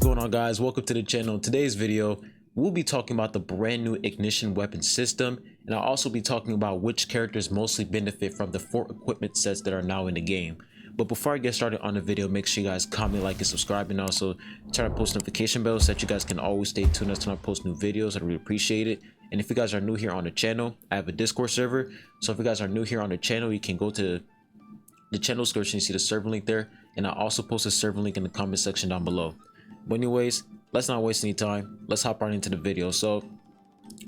What's going on, guys? Welcome to the channel. In today's video, we'll be talking about the brand new ignition weapon system, and I'll also be talking about which characters mostly benefit from the 4 equipment sets that are now in the game. But before I get started on the video, make sure you guys comment, like, and subscribe, and also turn on post notification bell so that you guys can always stay tuned as I post new videos. I'd really appreciate it. And if you guys are new here on the channel, I have a Discord server, so if you guys are new here on the channel, you can go to the channel description. You see the server link there, and I'll also post a server link in the comment section down below. But anyways, let's not waste any time. Let's hop right into the video. So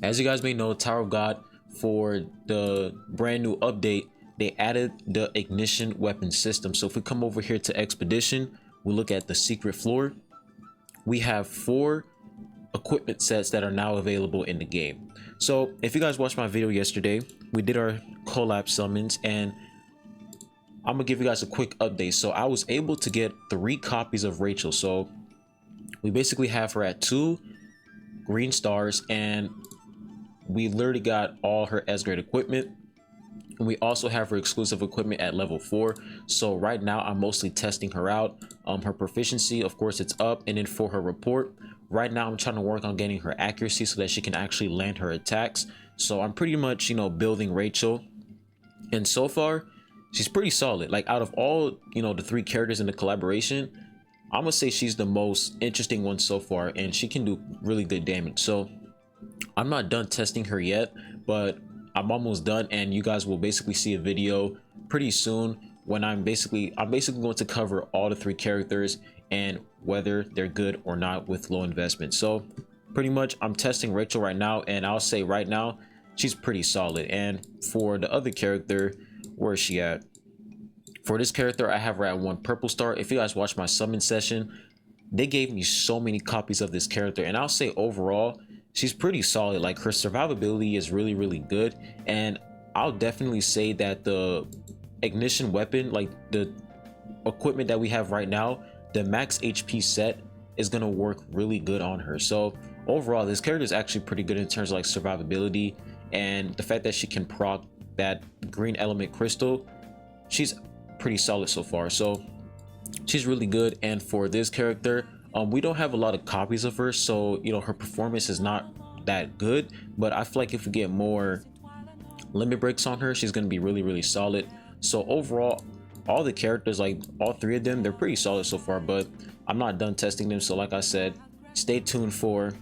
as you guys may know, Tower of God, for the brand new update, they added the ignition weapon system. So if we come over here to Expedition, we look at the secret floor, we have 4 equipment sets that are now available in the game. So if you guys watched my video yesterday, we did our collab summons, and I'm gonna give you guys a quick update. So I was able to get 3 copies of Rachel. So we basically have her at 2 green stars, and we literally got all her S-grade equipment, and we also have her exclusive equipment at level 4. So right now I'm mostly testing her out. Her proficiency, of course, it's up, and then for her report, right now I'm trying to work on getting her accuracy so that she can actually land her attacks. So I'm pretty much, building Rachel, and so far she's pretty solid. Like, out of all, the 3 characters in the collaboration, I'm gonna say she's the most interesting one so far, and she can do really good damage. So I'm not done testing her yet, but I'm almost done, and you guys will basically see a video pretty soon when I'm basically going to cover all the 3 characters and whether they're good or not with low investment. So pretty much I'm testing Rachel right now, and I'll say right now she's pretty solid. And for the other character, where is she at? For this character, I have her at 1 purple star. If you guys watch my summon session, they gave me so many copies of this character, and I'll say overall she's pretty solid. Like, her survivability is really good, and I'll definitely say that the ignition weapon, like the equipment that we have right now, the max HP set is gonna work really good on her. So overall, this character is actually pretty good in terms of like survivability, and the fact that she can proc that green element crystal, she's pretty solid so far. So she's really good. And for this character, we don't have a lot of copies of her, so her performance is not that good, but I feel like if we get more limit breaks on her, she's going to be really solid. So overall, all the characters, like all 3 of them, they're pretty solid so far, but I'm not done testing them. So like I said, stay tuned for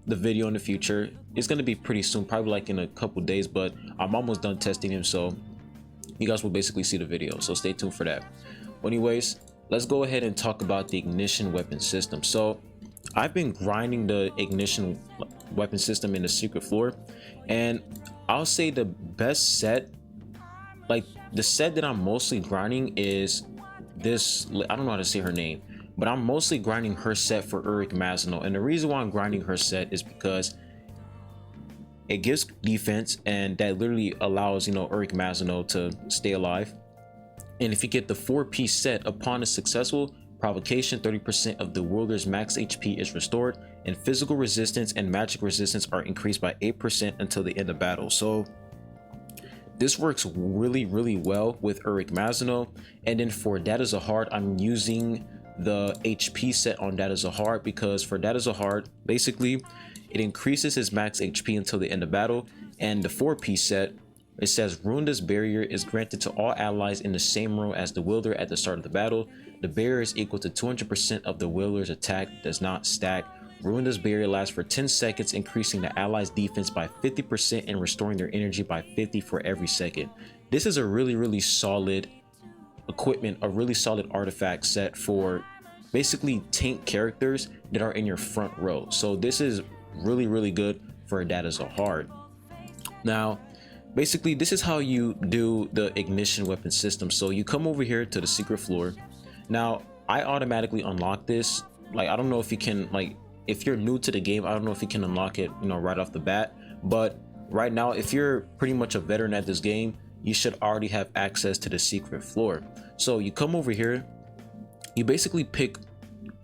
the video in the future. It's going to be pretty soon, probably like in a couple days, but I'm almost done testing them, so you guys will basically see the video, so stay tuned for that. But anyways, let's go ahead and talk about the ignition weapon system. So I've been grinding the ignition weapon system in the secret floor, and I'll say the best set, like the set that I'm mostly grinding, is this. I don't know how to say her name, but I'm mostly grinding her set for Uric Mazino. And the reason why I'm grinding her set is because it gives defense, and that literally allows Uric Mazino to stay alive. And if you get the 4-piece set, upon a successful provocation, 30% of the wielder's max HP is restored, and physical resistance and magic resistance are increased by 8% until the end of battle. So this works really well with Uric Mazino. And then for Data Zahard, I'm using the HP set on Data Zahard, because for Data Zahard, basically it increases his max HP until the end of battle. And the 4-piece set, it says Ruinous Barrier is granted to all allies in the same row as the wielder at the start of the battle. The barrier is equal to 200% of the wielder's attack, does not stack. Ruinous Barrier lasts for 10 seconds, increasing the allies' defense by 50% and restoring their energy by 50 for every second. This is a really solid equipment, a really solid artifact set for basically tank characters that are in your front row. So this is really good for a Data Zahard. Now basically, this is how you do the ignition weapon system. So you come over here to the secret floor. Now I automatically unlock this. Like, I don't know if you can, like, if you're new to the game, I don't know if you can unlock it right off the bat, but right now, if you're pretty much a veteran at this game, you should already have access to the secret floor. So you come over here, you basically pick,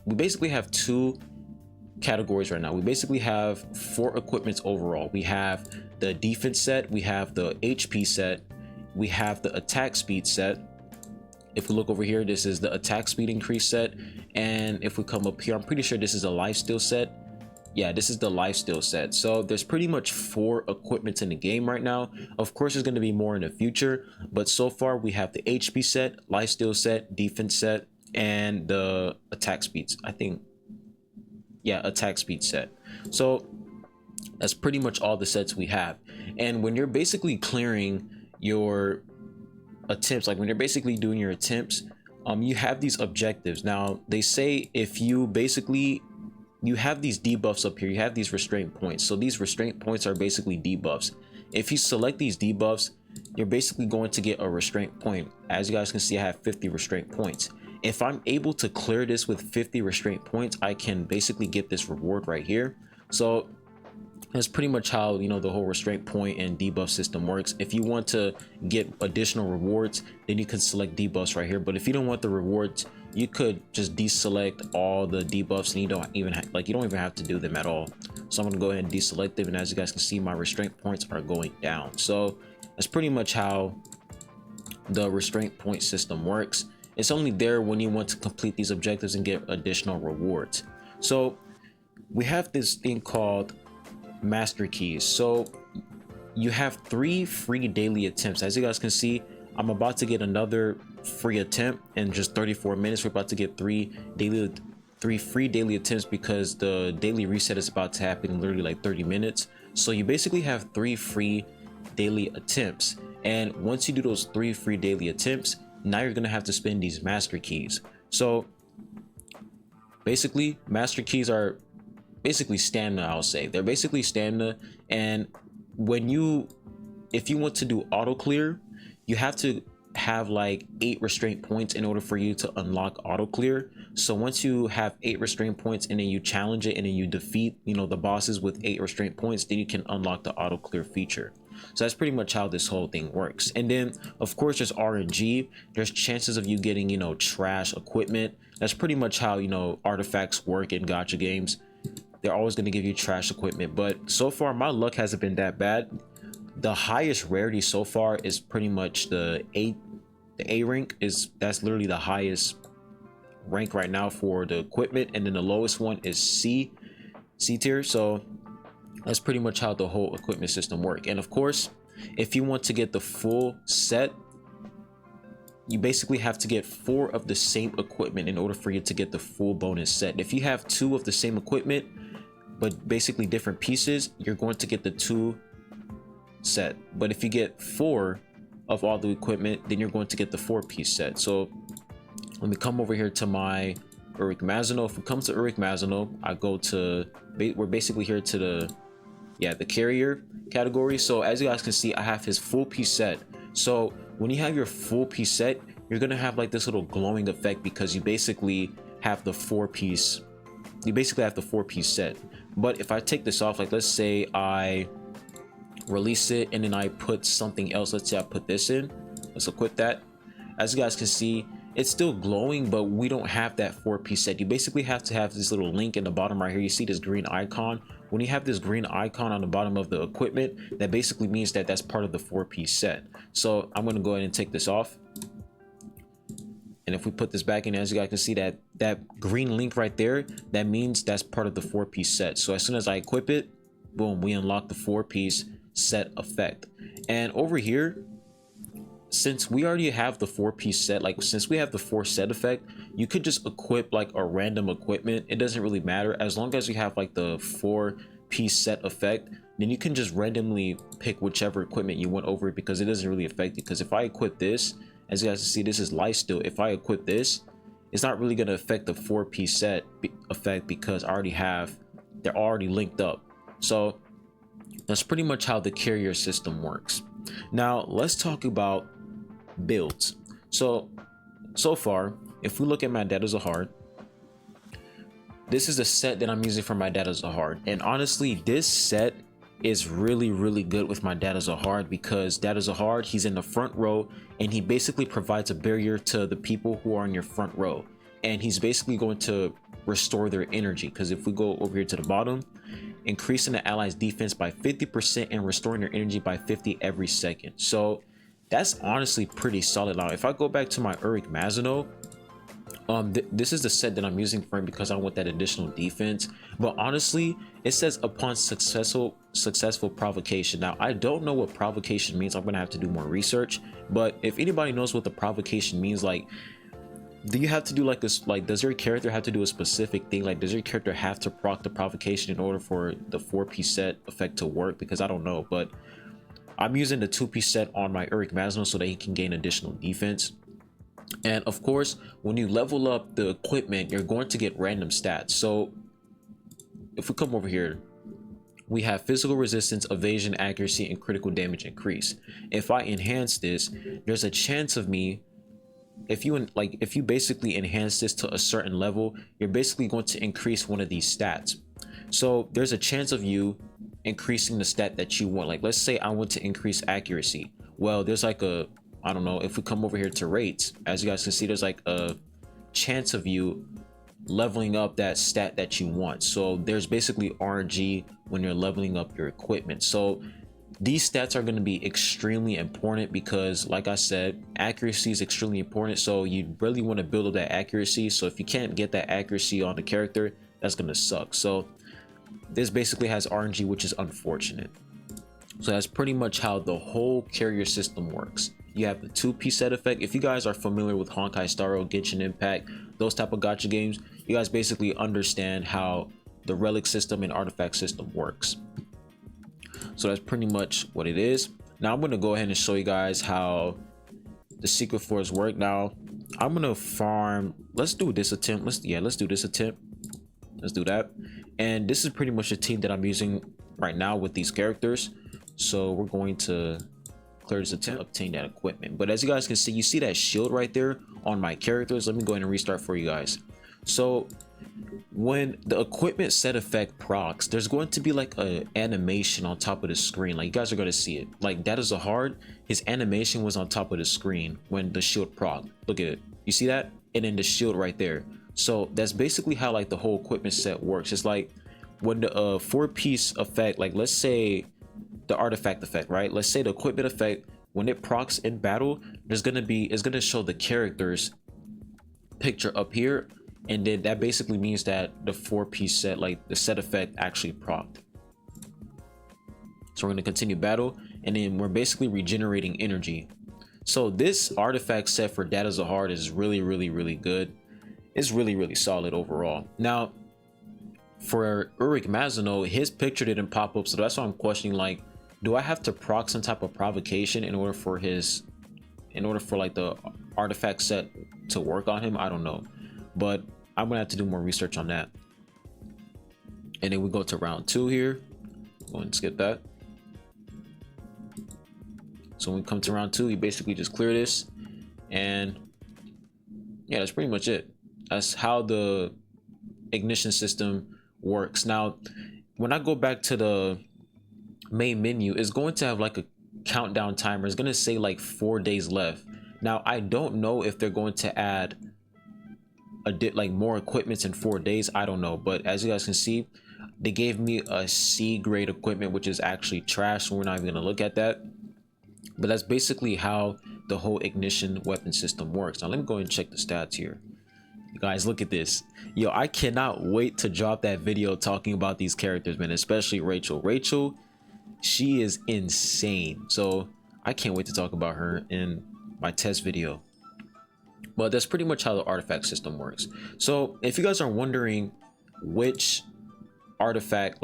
we basically have 2 categories right now. We basically have 4 equipments overall. We have the defense set, we have the HP set, we have the attack speed set, If we look over here, this is the attack speed increase set. And if we come up here, I'm pretty sure this is a lifesteal set. Yeah, this is the lifesteal set. So there's pretty much 4 equipments in the game right now. Of course, there's going to be more in the future, but so far we have the HP set, lifesteal set, defense set, and the attack speeds. I think, yeah, attack speed set. So that's pretty much all the sets we have. And when you're basically clearing your attempts, like when you're basically doing your attempts, you have these objectives. Now they say if you basically, you have these debuffs up here, you have these restraint points. So these restraint points are basically debuffs. If you select these debuffs, you're basically going to get a restraint point. As you guys can see, I have 50 restraint points. If I'm able to clear this with 50 restraint points, I can basically get this reward right here. So that's pretty much how, you know, the whole restraint point and debuff system works. If you want to get additional rewards, then you can select debuffs right here. But if you don't want the rewards, you could just deselect all the debuffs, and you don't even have to do them at all. So I'm gonna go ahead and deselect them, and as you guys can see, my restraint points are going down. So that's pretty much how the restraint point system works. It's only there when you want to complete these objectives and get additional rewards. So we have this thing called master keys. So you have 3 free daily attempts. As you guys can see, I'm about to get another free attempt in just 34 minutes. We're about to get 3 free daily attempts because the daily reset is about to happen in literally like 30 minutes. So you basically have 3 free daily attempts, and once you do those 3 free daily attempts, now you're gonna have to spend these master keys. So basically, master keys are basically stamina. I'll say they're basically stamina, and if you want to do auto clear, you have to have like 8 restraint points in order for you to unlock auto clear. So once you have 8 restraint points and then you challenge it and then you defeat, you know, the bosses with 8 restraint points, then you can unlock the auto clear feature. So that's pretty much how this whole thing works. And then of course there's RNG. There's chances of you getting, you know, trash equipment. That's pretty much how, you know, artifacts work in gacha games. They're always going to give you trash equipment, but so far my luck hasn't been that bad. The highest rarity so far is pretty much the A rank. That's literally the highest rank right now for the equipment, and then the lowest one is C tier. So that's pretty much how the whole equipment system works. And of course, if you want to get the full set, you basically have to get 4 of the same equipment in order for you to get the full bonus set. If you have 2 of the same equipment but basically different pieces, you're going to get the 2 set. But if you get 4 of all the equipment, then you're going to get the 4-piece set. So let me come over here to my Uric Mazino. If we come to Uric Mazino, I go to, we're basically here to the carrier category. So as you guys can see, I have his full piece set. So when you have your full piece set, you're gonna have like this little glowing effect because you basically have the 4-piece. You basically have the 4-piece set. But if I take this off, like let's say I release it and then I put something else, let's say I put this in, let's equip that. As you guys can see, it's still glowing, but we don't have that 4-piece set. You basically have to have this little link in the bottom right here. You see this green icon. When you have this green icon on the bottom of the equipment, that basically means that that's part of the 4-piece set. So I'm going to go ahead and take this off. And if we put this back in, as you guys can see, that green link right there, that means that's part of the 4-piece set. So as soon as I equip it, boom, we unlock the 4-piece set effect. And over here, since we already have the 4-piece set, like since we have the 4 set effect, you could just equip like a random equipment. It doesn't really matter as long as you have like the 4-piece set effect, then you can just randomly pick whichever equipment you want over it because it doesn't really affect you. Because if I equip this, as you guys can see, this is lifesteal. If I equip this, it's not really going to affect the 4-piece set effect because they're already linked up. So that's pretty much how the carrier system works. Now let's talk about builds. So far, if we look at my Data Zahard, this is the set that I'm using for my Data Zahard. And honestly, this set is really good with my Data Zahard because Data Zahard, he's in the front row and he basically provides a barrier to the people who are in your front row. And he's basically going to restore their energy, because if we go over here to the bottom, increasing the allies defense by 50% and restoring their energy by 50 every second. So That's honestly pretty solid. Now, if I go back to my Uric Mazino, this is the set that I'm using for him because I want that additional defense. But honestly, it says upon successful provocation. Now, I don't know what provocation means. I'm gonna have to do more research. But if anybody knows what the provocation means, like, do you have to do like this, like, does your character have to do a specific thing? Like, does your character have to proc the provocation in order for the 4-piece set effect to work? Because I don't know, but I'm using the 2-piece set on my Uric Mazino so that he can gain additional defense. And of course, when you level up the equipment, you're going to get random stats. So if we come over here, we have physical resistance, evasion, accuracy, and critical damage increase. If I enhance this, there's a chance of me, if you basically enhance this to a certain level, you're basically going to increase one of these stats. So there's a chance of you increasing the stat that you want. Like, let's say I want to increase accuracy. Well, there's like a, I don't know, if we come over here to rates, as you guys can see, there's like a chance of you leveling up that stat that you want. So there's basically RNG when you're leveling up your equipment. So these stats are going to be extremely important because, like I said, accuracy is extremely important. So you really want to build up that accuracy. So if you can't get that accuracy on the character, that's going to suck. So this basically has RNG, which is unfortunate. So that's pretty much how the whole carrier system works. You have the 2-piece set effect. If you guys are familiar with Honkai Star Rail, Genshin Impact, those type of gacha games, you guys basically understand how the relic system and artifact system works. So that's pretty much what it is. Now I'm going to go ahead and show you guys how the secret floors work. Now I'm going to farm. Let's do this attempt. Let's do this attempt. Let's do that. And this is pretty much the team that I'm using right now with these characters. So we're going to clear this attempt, obtain that equipment. But as you guys can see, you see that shield right there on my characters. Let me go ahead and restart for you guys. So when the equipment set effect procs, there's going to be like a animation on top of the screen. Like, you guys are going to see it. Like, that is a hard, his animation was on top of the screen when the shield proc. Look at it. You see that? And then the shield right there. So that's basically how like the whole equipment set works. It's like when the 4-piece effect, like let's say the artifact effect, right? Let's say the equipment effect, when it procs in battle, it's gonna show the character's picture up here, and then that basically means that the 4-piece set, like the set effect, actually procced. So we're gonna continue battle, and then we're basically regenerating energy. So this artifact set for Data Zahard is really good. It's really solid overall. Now for Uric Mazino, his picture didn't pop up, so that's why I'm questioning, like, do I have to proc some type of provocation in order for like the artifact set to work on him? I don't know, but I'm gonna have to do more research on that. And then we go to round 2 here. Go and skip that. So when we come to round 2, you basically just clear this, and yeah, that's pretty much it. That's how the ignition system works. Now when I go back to the main menu, it's going to have like a countdown timer. It's going to say like 4 days left. Now I don't know if they're going to add like more equipments in 4 days. I don't know, but as you guys can see, they gave me a C grade equipment, which is actually trash, so we're not even going to look at that. But that's basically how the whole ignition weapon system works. Now let me go and check the stats here. You guys, look at this. Yo, I cannot wait to drop that video talking about these characters, man, especially Rachel. Rachel, she is insane. So I can't wait to talk about her in my test video. But that's pretty much how the artifact system works. So if you guys are wondering which artifact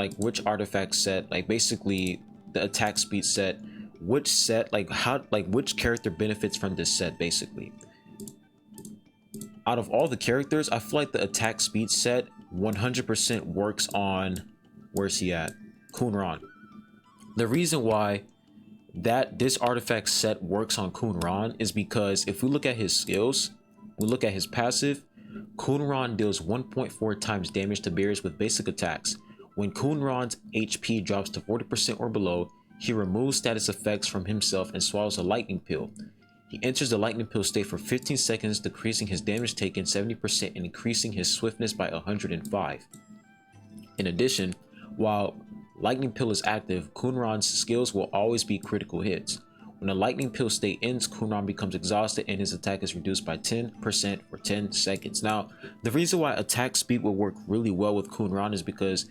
set, like basically the attack speed set, which set, like which character benefits from this set, basically. Out of all the characters, I feel like the attack speed set 100% works on, where's he at? Kunran. The reason why this artifact set works on Kunran is because if we look at his skills, we look at his passive, Kunran deals 1.4 times damage to barriers with basic attacks. When Kunran's HP drops to 40% or below, he removes status effects from himself and swallows a lightning pill. He enters the lightning pill state for 15 seconds, decreasing his damage taken 70% and increasing his swiftness by 105. In addition, while lightning pill is active, Kunran's skills will always be critical hits. When the lightning pill state ends, Kunran becomes exhausted and his attack is reduced by 10% for 10 seconds. Now, the reason why attack speed will work really well with Kunran is because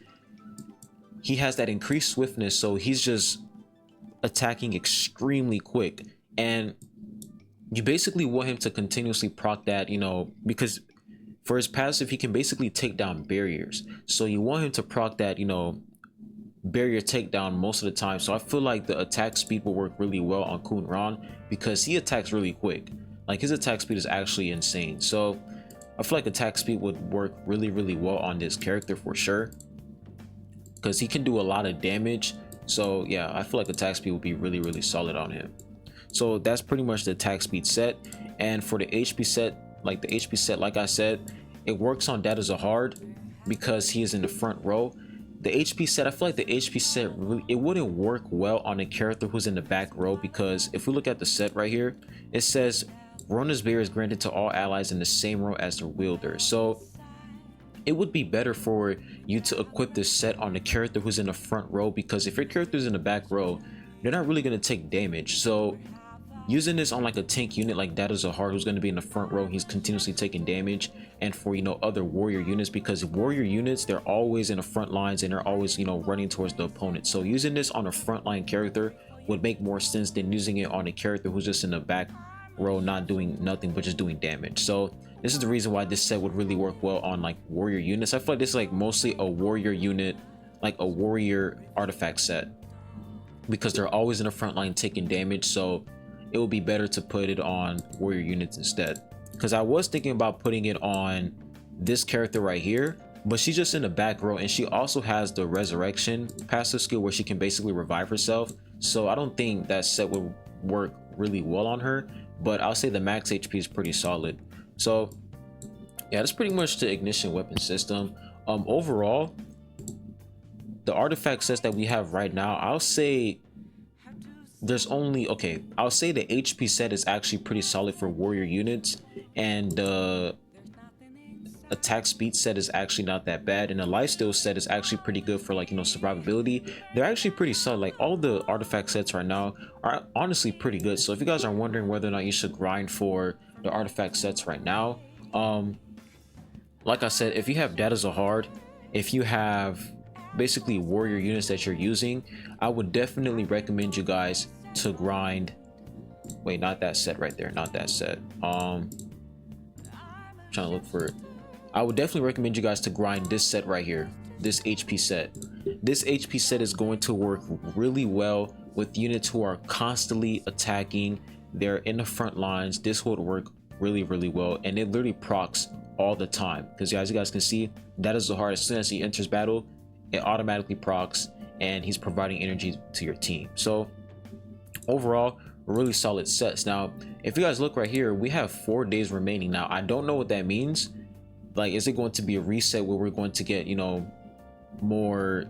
he has that increased swiftness, so he's just attacking extremely quick, and you basically want him to continuously proc that, you know, because for his passive he can basically take down barriers, so you want him to proc that, you know, barrier takedown most of the time. So I feel like the attack speed will work really well on Kunran because he attacks really quick. Like his attack speed is actually insane, so I feel like attack speed would work really well on this character for sure, because he can do a lot of damage. So yeah, I feel like attack speed would be really solid on him. So that's pretty much the attack speed set. And for the HP set, like I said, it works on Data Zahard because he is in the front row. The HP set, I feel like the HP set really, it wouldn't work well on a character who's in the back row, because if we look at the set right here, it says Rona's Barrier is granted to all allies in the same row as their wielder. So it would be better for you to equip this set on the character who's in the front row, because if your character is in the back row, they're not really going to take damage. So using this on like a tank unit like Data Zahard, who's going to be in the front row, he's continuously taking damage, and for, you know, other warrior units, because warrior units, they're always in the front lines and they're always, you know, running towards the opponent. So using this on a frontline character would make more sense than using it on a character who's just in the back row, not doing nothing but just doing damage. So this is the reason why this set would really work well on like warrior units. I feel like this is like mostly a warrior unit, like a warrior artifact set, because they're always in the front line taking damage. So it would be better to put it on warrior units instead, because I was thinking about putting it on this character right here, but she's just in the back row, and she also has the resurrection passive skill where she can basically revive herself. So I don't think that set would work really well on her, but I'll say the max HP is pretty solid. So yeah, that's pretty much the ignition weapon system. Overall, the artifact sets that we have right now, I'll say there's only, okay, I'll say the HP set is actually pretty solid for warrior units, and the attack speed set is actually not that bad, and the lifesteal set is actually pretty good for, like, you know, survivability. They're actually pretty solid. Like, all the artifact sets right now are honestly pretty good. So if you guys are wondering whether or not you should grind for the artifact sets right now, like I said, if you have Data Zahard, if you have basically warrior units that you're using, I would definitely recommend you guys to grind, wait, not that set right there, not that set, trying to look for it. I would definitely recommend you guys to grind this set right here, this HP set. This HP set is going to work really well with units who are constantly attacking, they're in the front lines. This would work really well, and it literally procs all the time, because as you guys can see, Data Zahard, as soon as he enters battle, it automatically procs, and he's providing energy to your team. So overall, really solid sets. Now if you guys look right here, we have 4 days remaining. Now I don't know what that means. Like, is it going to be a reset where we're going to get, you know, more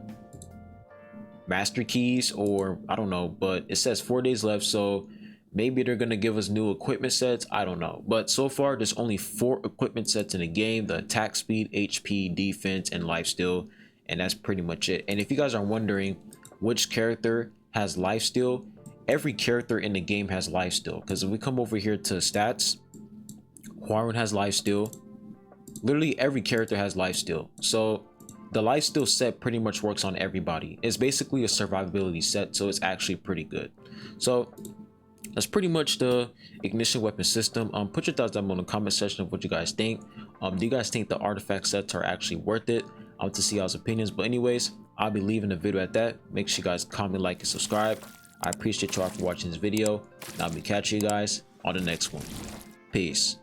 master keys, or I don't know, but it says 4 days left, so maybe they're going to give us new equipment sets. I don't know, but so far there's only 4 equipment sets in the game: the attack speed, HP, defense, and lifesteal. And that's pretty much it. And if you guys are wondering which character has lifesteal, every character in the game has lifesteal, because if we come over here to stats, Huarun has lifesteal. Literally every character has lifesteal. So the lifesteal set pretty much works on everybody. It's basically a survivability set, so it's actually pretty good. So that's pretty much the ignition weapon system. Put your thoughts down in the comment section of what you guys think. Do you guys think the artifact sets are actually worth it? To see y'all's opinions. But anyways, I'll be leaving the video at that. Make sure you guys comment, like, and subscribe. I appreciate y'all for watching this video, and I'll be catching you guys on the next one. Peace.